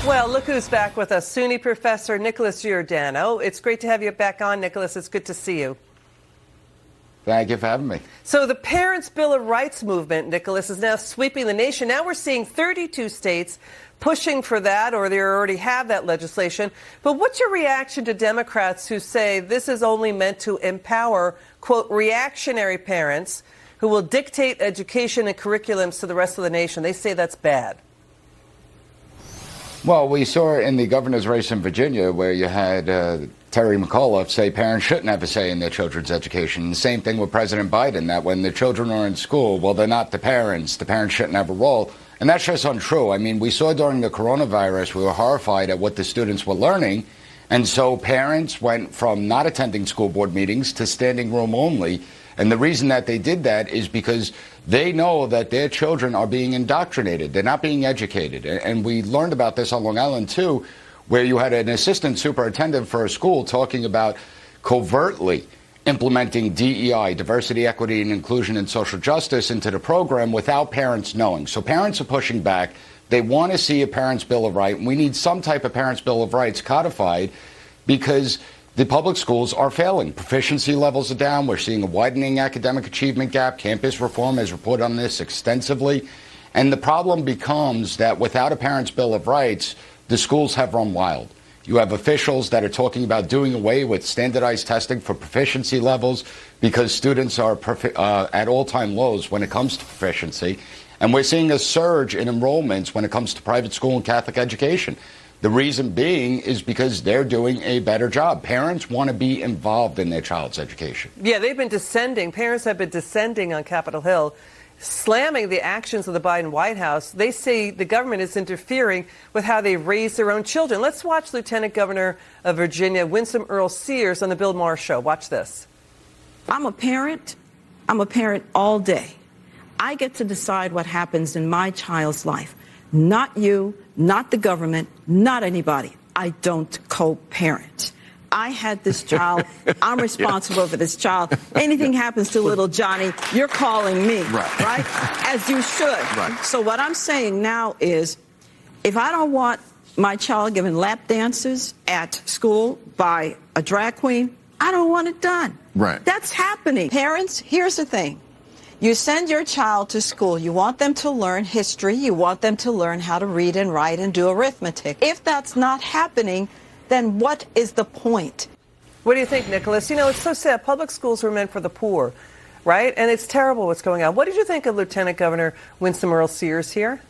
Well, look who's back with us, SUNY professor Nicholas Giordano. It's great to have you back on, Nicholas. It's good to see you. Thank you for having me. So the Parents' Bill of Rights movement, Nicholas, is now sweeping the nation. Now we're seeing 32 states pushing for that, or they already have that legislation. But what's your reaction to Democrats who say this is only meant to empower, quote, reactionary parents who will dictate education and curriculums to the rest of the nation? They say that's bad. Well, we saw in the governor's race in Virginia where you had Terry McAuliffe say parents shouldn't have a say in their children's education. The same thing with President Biden, that when the children are in school, well, they're not the parents shouldn't have a role. And that's just untrue. I mean, we saw during the coronavirus, we were horrified at what the students were learning. And so parents went from not attending school board meetings to standing room only. And the reason that they did that is because they know that their children are being indoctrinated. They're not being educated. And we learned about this on Long Island, too, where you had an assistant superintendent for a school talking about covertly implementing DEI, diversity, equity, and inclusion and social justice into the program without parents knowing. So parents are pushing back. They want to see a Parents' Bill of Rights. We need some type of Parents' Bill of Rights codified because the public schools are failing. Proficiency levels are down. We're seeing a widening academic achievement gap. Campus reform has reported on this extensively. And the problem becomes that without a Parents' Bill of Rights, the schools have run wild. You have officials that are talking about doing away with standardized testing for proficiency levels because students are at all-time lows when it comes to proficiency. And we're seeing a surge in enrollments when it comes to private school and Catholic education. The reason being is because they're doing a better job. Parents want to be involved in their child's education. Yeah, they've been descending. Parents have been descending on Capitol Hill, slamming the actions of the Biden White House. They say the government is interfering with how they raise their own children. Let's watch Lieutenant Governor of Virginia, Winsome Earl Sears, on the Bill Maher Show. Watch this. I'm a parent. I'm a parent all day. I get to decide what happens in my child's life. Not you, not the government, not anybody. I don't co-parent. I had this child. I'm responsible for this child. Anything happens to little Johnny, you're calling me, right? As you should. Right. So what I'm saying now is, if I don't want my child given lap dances at school by a drag queen, I don't want it done. Right. That's happening. Parents, here's the thing. You send your child to school. You want them to learn history. You want them to learn how to read and write and do arithmetic. If that's not happening, then what is the point? What do you think, Nicholas? You know, it's so sad. Public schools were meant for the poor, right? And it's terrible what's going on. What did you think of Lieutenant Governor Winsome Earl Sears here?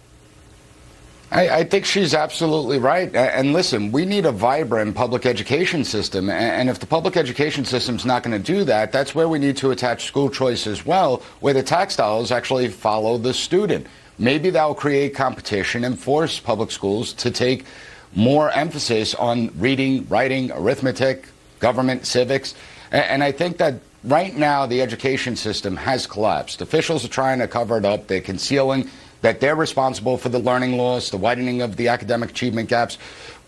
I think she's absolutely right. And listen, we need a vibrant public education system. And if the public education system's not going to do that, that's where we need to attach school choice as well, where the tax dollars actually follow the student. Maybe that will create competition and force public schools to take more emphasis on reading, writing, arithmetic, government, civics. And I think that right now the education system has collapsed. Officials are trying to cover it up. They're concealing that they're responsible for the learning loss, the widening of the academic achievement gaps.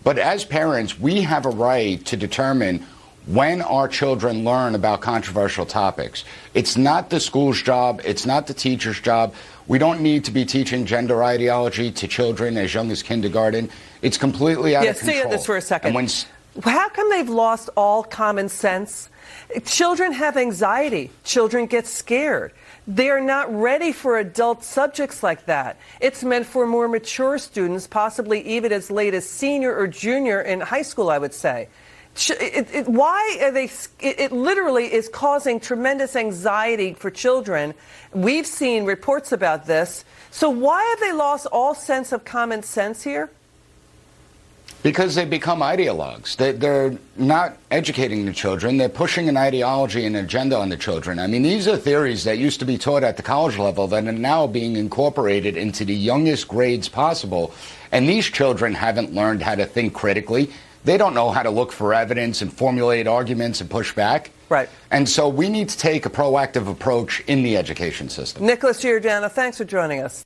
But as parents, we have a right to determine when our children learn about controversial topics. It's not the school's job. It's not the teacher's job. We don't need to be teaching gender ideology to children as young as kindergarten. It's completely out of control. Stay on this for a second. How come they've lost all common sense? Children have anxiety. Children get scared. They are not ready for adult subjects like that. It's meant for more mature students, possibly even as late as senior or junior in high school, I would say. Why are they? It literally is causing tremendous anxiety for children. We've seen reports about this. So why have they lost all sense of common sense here? Because they become ideologues. They're not educating the children. They're pushing an ideology and agenda on the children. I mean, these are theories that used to be taught at the college level that are now being incorporated into the youngest grades possible. And these children haven't learned how to think critically. They don't know how to look for evidence and formulate arguments and push back. Right. And so we need to take a proactive approach in the education system. Nicholas Giordano, thanks for joining us.